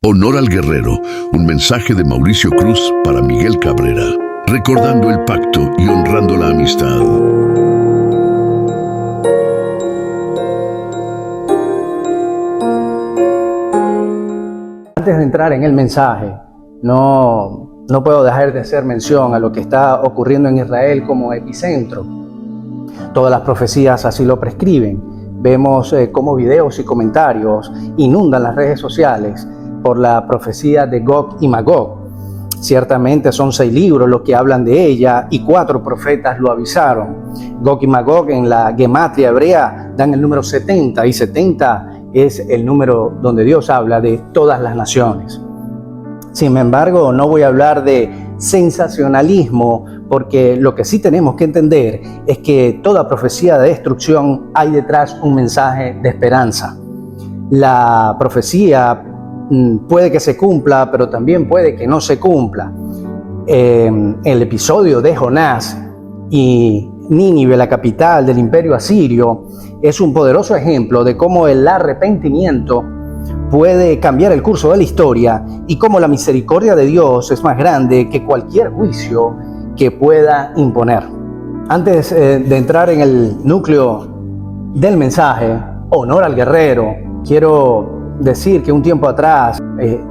Honor al guerrero, un mensaje de Mauricio Cruz para Miguel Cabrera, recordando el pacto y honrando la amistad. Antes de entrar en el mensaje, no puedo dejar de hacer mención a lo que está ocurriendo en Israel como epicentro. Todas las profecías así lo prescriben. Vemos cómo videos y comentarios inundan las redes sociales por la profecía de Gog y Magog. Ciertamente son 6 libros los que hablan de ella y 4 profetas lo avisaron. Gog y Magog en la gematria hebrea dan el número 70 y 70 es el número donde Dios habla de todas las naciones. Sin embargo, no voy a hablar de sensacionalismo, porque lo que sí tenemos que entender es que toda profecía de destrucción hay detrás un mensaje de esperanza. La profecía puede que se cumpla, pero también puede que no se cumpla. El episodio de Jonás y Nínive, la capital del imperio asirio, es un poderoso ejemplo de cómo el arrepentimiento puede cambiar el curso de la historia y cómo la misericordia de Dios es más grande que cualquier juicio que pueda imponer. Antes de entrar en el núcleo del mensaje, honor al guerrero, quiero decir que un tiempo atrás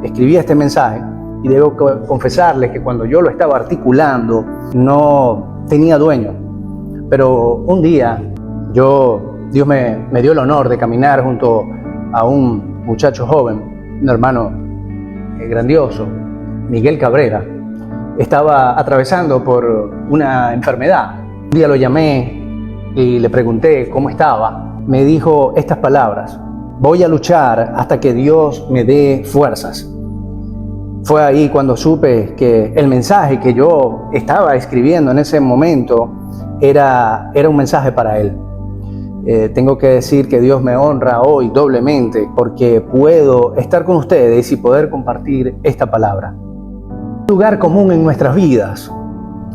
escribí este mensaje y debo confesarles que cuando yo lo estaba articulando no tenía dueño. Pero un día Dios me dio el honor de caminar junto a un muchacho joven, un hermano grandioso, Miguel Cabrera. Estaba atravesando por una enfermedad. Un día lo llamé y le pregunté cómo estaba. Me dijo estas palabras: voy a luchar hasta que Dios me dé fuerzas. Fue ahí cuando supe que el mensaje que yo estaba escribiendo en ese momento era un mensaje para él. Tengo que decir que Dios me honra hoy doblemente porque puedo estar con ustedes y poder compartir esta palabra. Un lugar común en nuestras vidas.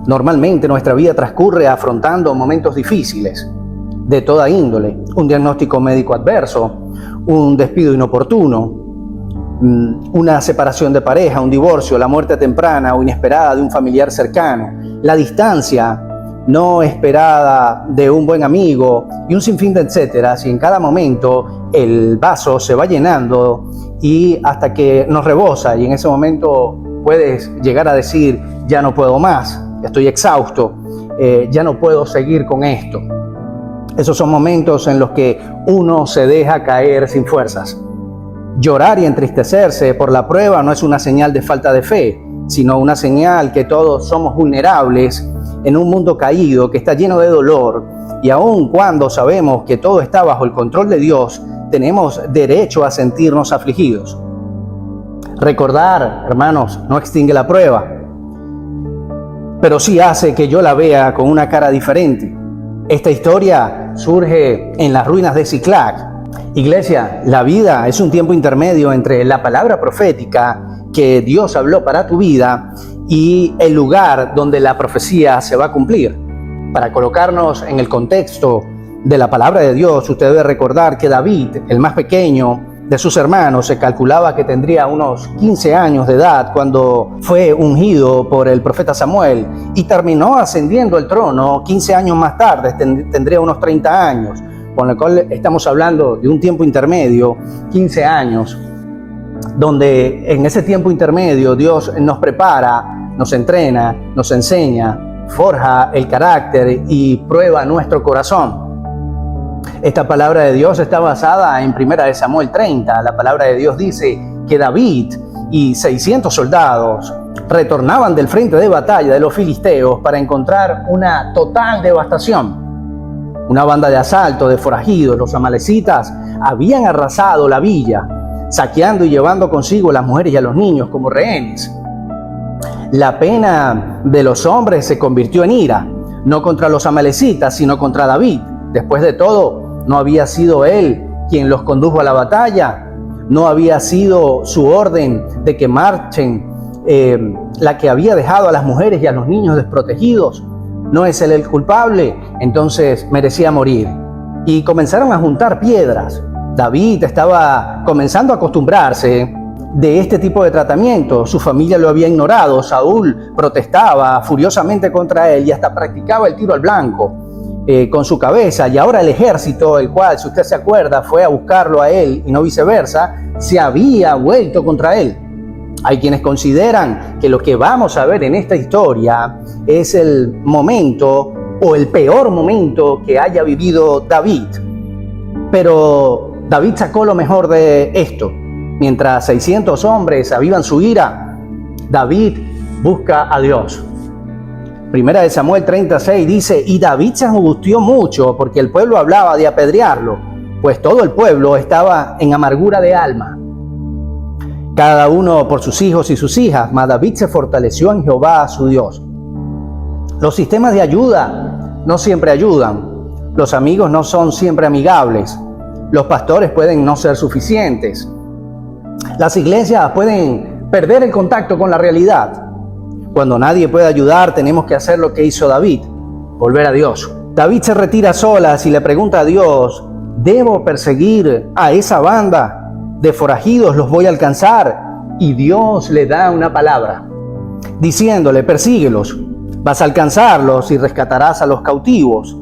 Normalmente nuestra vida transcurre afrontando momentos difíciles de toda índole: un diagnóstico médico adverso, un despido inoportuno, una separación de pareja, un divorcio, la muerte temprana o inesperada de un familiar cercano, la distancia no esperada de un buen amigo y un sinfín de etcéteras. Y en cada momento el vaso se va llenando y hasta que nos rebosa, y en ese momento puedes llegar a decir: ya no puedo más, estoy exhausto, ya no puedo seguir con esto. Esos son momentos en los que uno se deja caer sin fuerzas. Llorar y entristecerse por la prueba no es una señal de falta de fe, sino una señal que todos somos vulnerables en un mundo caído que está lleno de dolor, y aun cuando sabemos que todo está bajo el control de Dios, tenemos derecho a sentirnos afligidos. Recordar, hermanos, no extingue la prueba, pero sí hace que yo la vea con una cara diferente. Esta historia surge en las ruinas de Ziklag. Iglesia, la vida es un tiempo intermedio entre la palabra profética que Dios habló para tu vida y el lugar donde la profecía se va a cumplir. Para colocarnos en el contexto de la palabra de Dios, usted debe recordar que David, el más pequeño de sus hermanos, se calculaba que tendría unos 15 años de edad cuando fue ungido por el profeta Samuel y terminó ascendiendo al trono 15 años más tarde, tendría unos 30 años, con lo cual estamos hablando de un tiempo intermedio, 15 años, donde en ese tiempo intermedio Dios nos prepara, nos entrena, nos enseña, forja el carácter y prueba nuestro corazón. Esta palabra de Dios está basada en 1 Samuel 30. La palabra de Dios dice que David y 600 soldados retornaban del frente de batalla de los filisteos para encontrar una total devastación. Una banda de asalto, de forajidos, los amalecitas, habían arrasado la villa, saqueando y llevando consigo a las mujeres y a los niños como rehenes. La pena de los hombres se convirtió en ira, no contra los amalecitas, sino contra David. Después de todo, no había sido él quien los condujo a la batalla, no había sido su orden de que marchen la que había dejado a las mujeres y a los niños desprotegidos. No es él el culpable, entonces merecía morir. Y comenzaron a juntar piedras. David estaba comenzando a acostumbrarse de este tipo de tratamiento. Su familia lo había ignorado. Saúl protestaba furiosamente contra él y hasta practicaba el tiro al blanco con su cabeza. Y ahora el ejército, el cual, si usted se acuerda, fue a buscarlo a él y no viceversa, se había vuelto contra él. Hay quienes consideran que lo que vamos a ver en esta historia es el momento o el peor momento que haya vivido David. Pero David sacó lo mejor de esto. Mientras 600 hombres avivan su ira, David busca a Dios. Primera de Samuel 36 dice: y David se angustió mucho porque el pueblo hablaba de apedrearlo, pues todo el pueblo estaba en amargura de alma, cada uno por sus hijos y sus hijas, mas David se fortaleció en Jehová su Dios. Los sistemas de ayuda no siempre ayudan, los amigos no son siempre amigables, los pastores pueden no ser suficientes, las iglesias pueden perder el contacto con la realidad. Cuando nadie puede ayudar, tenemos que hacer lo que hizo David: volver a Dios. David se retira a solas y le pregunta a Dios: ¿debo perseguir a esa banda de forajidos? ¿Los voy a alcanzar? Y Dios le da una palabra, diciéndole: persíguelos, vas a alcanzarlos y rescatarás a los cautivos.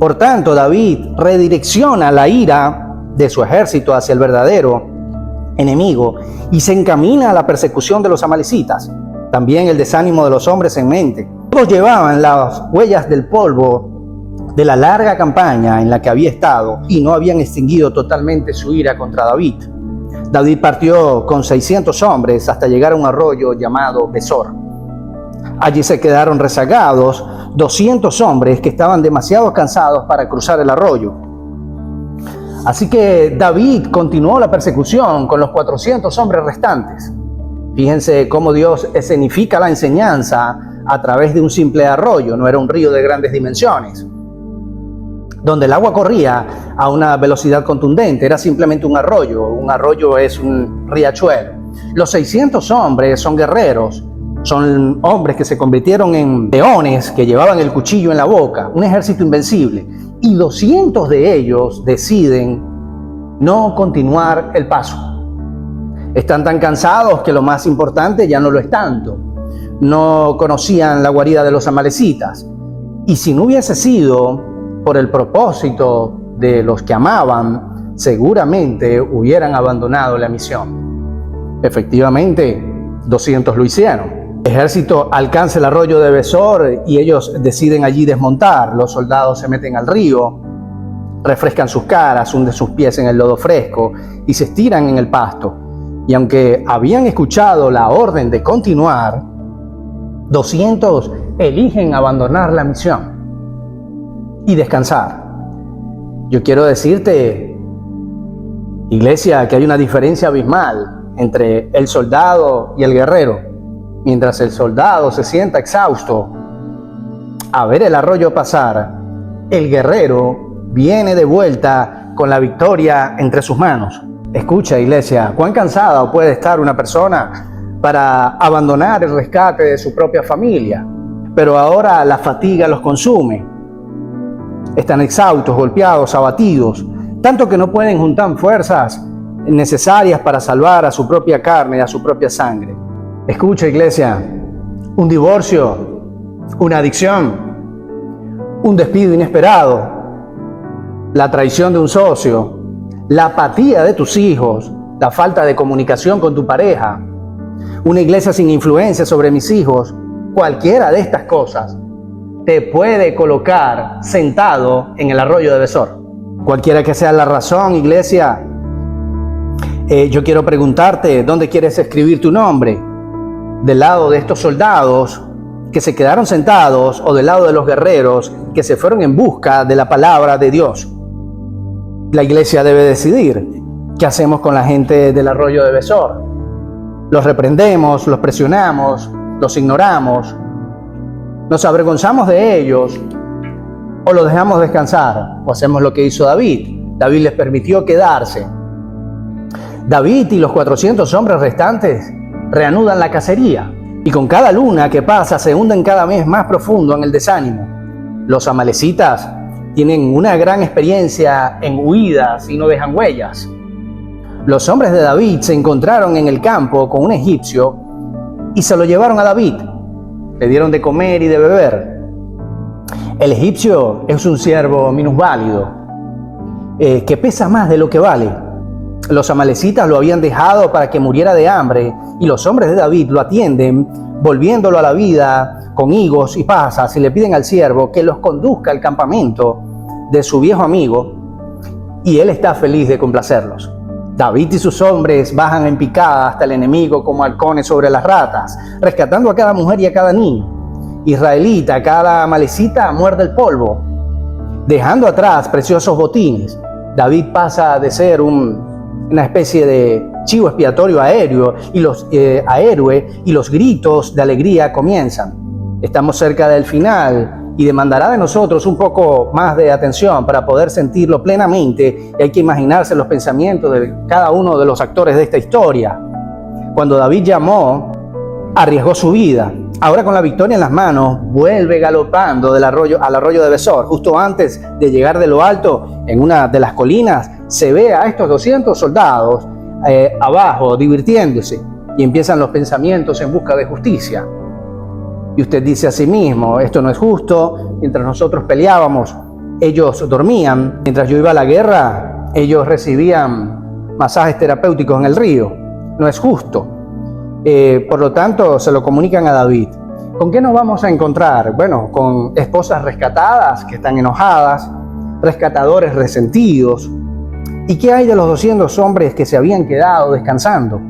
Por tanto, David redirecciona la ira de su ejército hacia el verdadero enemigo y se encamina a la persecución de los amalecitas. También el desánimo de los hombres en mente. Todos llevaban las huellas del polvo de la larga campaña en la que había estado y no habían extinguido totalmente su ira contra David. David partió con 600 hombres hasta llegar a un arroyo llamado Besor. Allí se quedaron rezagados 200 hombres que estaban demasiado cansados para cruzar el arroyo. Así que David continuó la persecución con los 400 hombres restantes. Fíjense cómo Dios escenifica la enseñanza a través de un simple arroyo. No era un río de grandes dimensiones, donde el agua corría a una velocidad contundente. Era simplemente un arroyo. Un arroyo es un riachuelo. Los 600 hombres son guerreros. Son hombres que se convirtieron en leones que llevaban el cuchillo en la boca. Un ejército invencible. Y 200 de ellos deciden no continuar el paso. Están tan cansados que lo más importante ya no lo es tanto. No conocían la guarida de los amalecitas. Y si no hubiese sido por el propósito de los que amaban, seguramente hubieran abandonado la misión. Efectivamente, 200 lo hicieron. El ejército alcanza el arroyo de Besor y ellos deciden allí desmontar. Los soldados se meten al río, refrescan sus caras, hunden sus pies en el lodo fresco y se estiran en el pasto. Y aunque habían escuchado la orden de continuar, 200 eligen abandonar la misión y descansar. Yo quiero decirte, iglesia, que hay una diferencia abismal entre el soldado y el guerrero. Mientras el soldado se sienta exhausto a ver el arroyo pasar, el guerrero viene de vuelta con la victoria entre sus manos. Escucha, iglesia, cuán cansada puede estar una persona para abandonar el rescate de su propia familia, pero ahora la fatiga los consume. Están exhaustos, golpeados, abatidos, tanto que no pueden juntar fuerzas necesarias para salvar a su propia carne y a su propia sangre. Escucha, iglesia, un divorcio, una adicción, un despido inesperado, la traición de un socio, la apatía de tus hijos, la falta de comunicación con tu pareja, una iglesia sin influencia sobre mis hijos, cualquiera de estas cosas te puede colocar sentado en el arroyo de Besor. Cualquiera que sea la razón, iglesia, yo quiero preguntarte, ¿dónde quieres escribir tu nombre? ¿Del lado de estos soldados que se quedaron sentados o del lado de los guerreros que se fueron en busca de la palabra de Dios? La iglesia debe decidir qué hacemos con la gente del arroyo de Besor. ¿Los reprendemos, los presionamos, los ignoramos, nos avergonzamos de ellos o los dejamos descansar? ¿O hacemos lo que hizo David? David les permitió quedarse. David y los 400 hombres restantes reanudan la cacería y con cada luna que pasa se hunden cada vez más profundo en el desánimo. Los amalecitas tienen una gran experiencia en huidas y no dejan huellas. Los hombres de David se encontraron en el campo con un egipcio y se lo llevaron a David. Le dieron de comer y de beber. El egipcio es un siervo minusválido, que pesa más de lo que vale. Los amalecitas lo habían dejado para que muriera de hambre y los hombres de David lo atienden, volviéndolo a la vida con higos y pasas, y le piden al siervo que los conduzca al campamento de su viejo amigo, y él está feliz de complacerlos. David y sus hombres bajan en picada hasta el enemigo como halcones sobre las ratas, rescatando a cada mujer y a cada niño israelita. Cada amalecita muerde el polvo, dejando atrás preciosos botines. David pasa de ser una especie de chivo expiatorio aéreo y los gritos de alegría comienzan. Estamos cerca del final y demandará de nosotros un poco más de atención para poder sentirlo plenamente, y hay que imaginarse los pensamientos de cada uno de los actores de esta historia. Cuando David llamó, arriesgó su vida. Ahora, con la victoria en las manos, vuelve galopando al arroyo de Besor. Justo antes de llegar de lo alto, en una de las colinas, se ve a estos 200 soldados abajo divirtiéndose, y empiezan los pensamientos en busca de justicia. Y usted dice a sí mismo: esto no es justo. Mientras nosotros peleábamos, ellos dormían. Mientras yo iba a la guerra, ellos recibían masajes terapéuticos en el río. No es justo. Por lo tanto, se lo comunican a David. ¿Con qué nos vamos a encontrar? Bueno, con esposas rescatadas que están enojadas, rescatadores resentidos. ¿Y qué hay de los 200 hombres que se habían quedado descansando?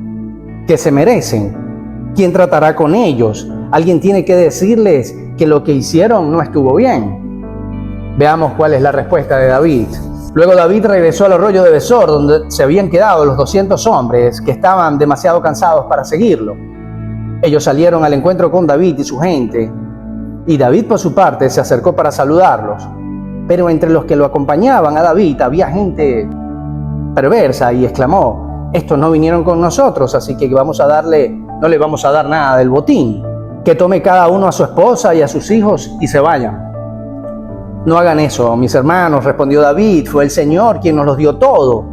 ¿Que se merecen? ¿Quién tratará con ellos? Alguien tiene que decirles que lo que hicieron no estuvo bien. Veamos cuál es la respuesta de David. Luego David regresó al arroyo de Besor, donde se habían quedado los 200 hombres que estaban demasiado cansados para seguirlo. Ellos salieron al encuentro con David y su gente, y David por su parte se acercó para saludarlos. Pero entre los que lo acompañaban a David había gente perversa, y exclamó: estos no vinieron con nosotros, así que no le vamos a dar nada del botín. Que tome cada uno a su esposa y a sus hijos y se vayan. No hagan eso, mis hermanos, respondió David. Fue el Señor quien nos los dio todo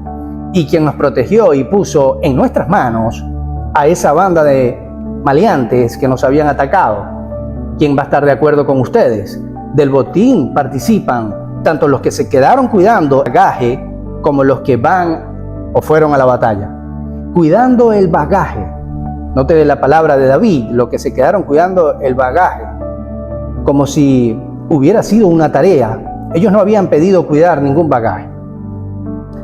y quien nos protegió y puso en nuestras manos a esa banda de maleantes que nos habían atacado. ¿Quién va a estar de acuerdo con ustedes? Del botín participan tanto los que se quedaron cuidando el bagaje como los que van o fueron a la batalla. Cuidando el bagaje. Note la palabra de David, lo que se quedaron cuidando el bagaje, como si hubiera sido una tarea. Ellos no habían pedido cuidar ningún bagaje,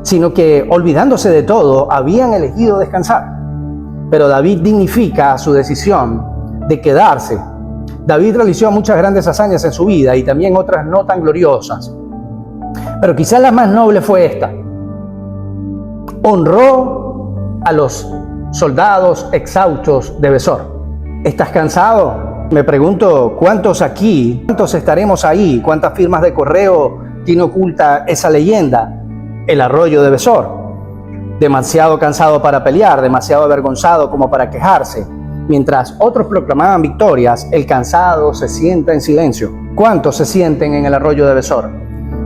sino que, olvidándose de todo, habían elegido descansar. Pero David dignifica su decisión de quedarse. David realizó muchas grandes hazañas en su vida y también otras no tan gloriosas, pero quizás la más noble fue esta: honró a los soldados exhaustos de Besor. ¿Estás cansado? Me pregunto, ¿cuántos estaremos ahí? ¿Cuántas firmas de correo tiene oculta esa leyenda? El arroyo de Besor. Demasiado cansado para pelear, demasiado avergonzado como para quejarse. Mientras otros proclamaban victorias, el cansado se sienta en silencio. ¿Cuántos se sienten en el arroyo de Besor?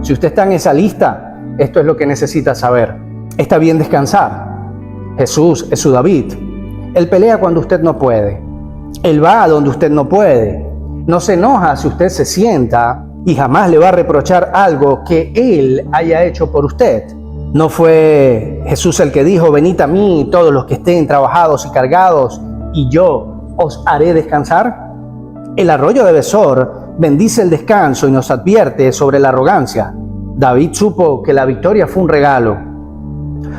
Si usted está en esa lista, esto es lo que necesita saber. Está bien descansar. Jesús es su David. Él pelea cuando usted no puede. Él va a donde usted no puede. No se enoja si usted se sienta y jamás le va a reprochar algo que Él haya hecho por usted. ¿No fue Jesús el que dijo: venid a mí todos los que estén trabajados y cargados, y yo os haré descansar? El arroyo de Besor bendice el descanso y nos advierte sobre la arrogancia. David supo que la victoria fue un regalo.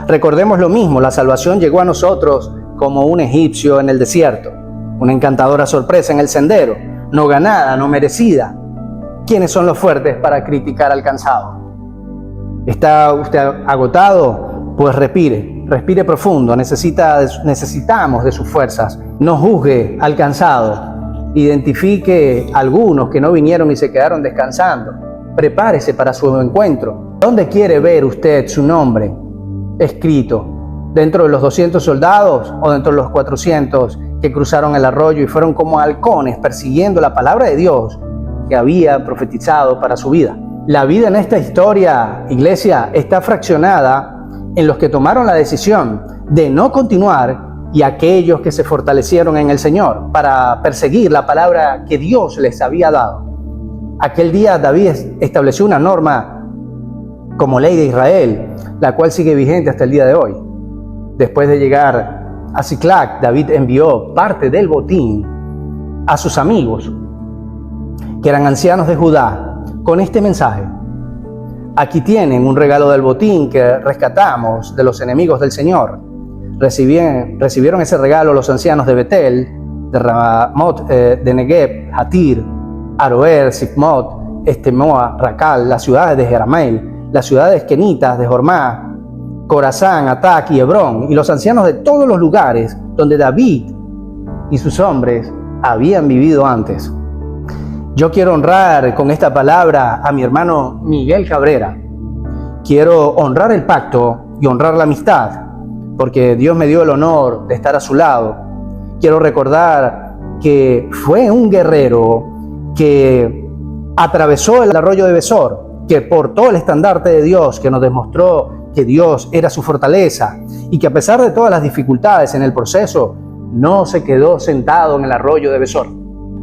Recordemos lo mismo, la salvación llegó a nosotros como un egipcio en el desierto, una encantadora sorpresa en el sendero, no ganada, no merecida. ¿Quiénes son los fuertes para criticar al cansado? ¿Está usted agotado? Pues respire profundo. Necesitamos de sus fuerzas. No juzgue al cansado. Identifique a algunos que no vinieron y se quedaron descansando. Prepárese para su encuentro. ¿Dónde quiere ver usted su nombre escrito? ¿Dentro de los 200 soldados o dentro de los 400 que cruzaron el arroyo y fueron como halcones persiguiendo la palabra de Dios que había profetizado para su vida? La vida en esta historia, iglesia, está fraccionada en los que tomaron la decisión de no continuar y aquellos que se fortalecieron en el Señor para perseguir la palabra que Dios les había dado. Aquel día David estableció una norma como ley de Israel, la cual sigue vigente hasta el día de hoy. Después de llegar a Siclac, David envió parte del botín a sus amigos, que eran ancianos de Judá, con este mensaje: aquí tienen un regalo del botín que rescatamos de los enemigos del Señor. Recibieron ese regalo los ancianos de Betel, de Ramot, de Negev, Hatir, Aroer, Sifmot, Estemoa, Racal, las ciudades de Jerameel, las ciudades kenitas de Jormá, Corazán, Atac y Hebrón, y los ancianos de todos los lugares donde David y sus hombres habían vivido antes. Yo quiero honrar con esta palabra a mi hermano Miguel Cabrera. Quiero honrar el pacto y honrar la amistad, porque Dios me dio el honor de estar a su lado. Quiero recordar que fue un guerrero que atravesó el arroyo de Besor, que portó el estandarte de Dios, que nos demostró que Dios era su fortaleza y que a pesar de todas las dificultades en el proceso, no se quedó sentado en el arroyo de Besor,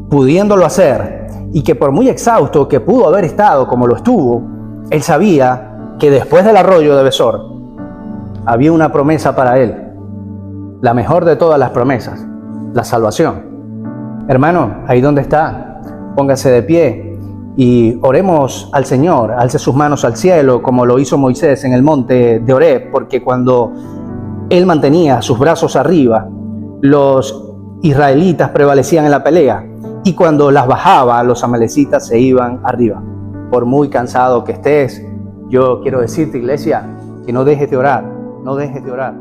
pudiéndolo hacer, y que por muy exhausto que pudo haber estado como lo estuvo, él sabía que después del arroyo de Besor había una promesa para él, la mejor de todas las promesas, la salvación. Hermano, ahí donde está, póngase de pie y oremos al Señor. Alce sus manos al cielo como lo hizo Moisés en el monte de Horeb, porque cuando él mantenía sus brazos arriba, los israelitas prevalecían en la pelea, y cuando las bajaba, los amalecitas se iban arriba. Por muy cansado que estés, yo quiero decirte, iglesia, que no dejes de orar, no dejes de orar.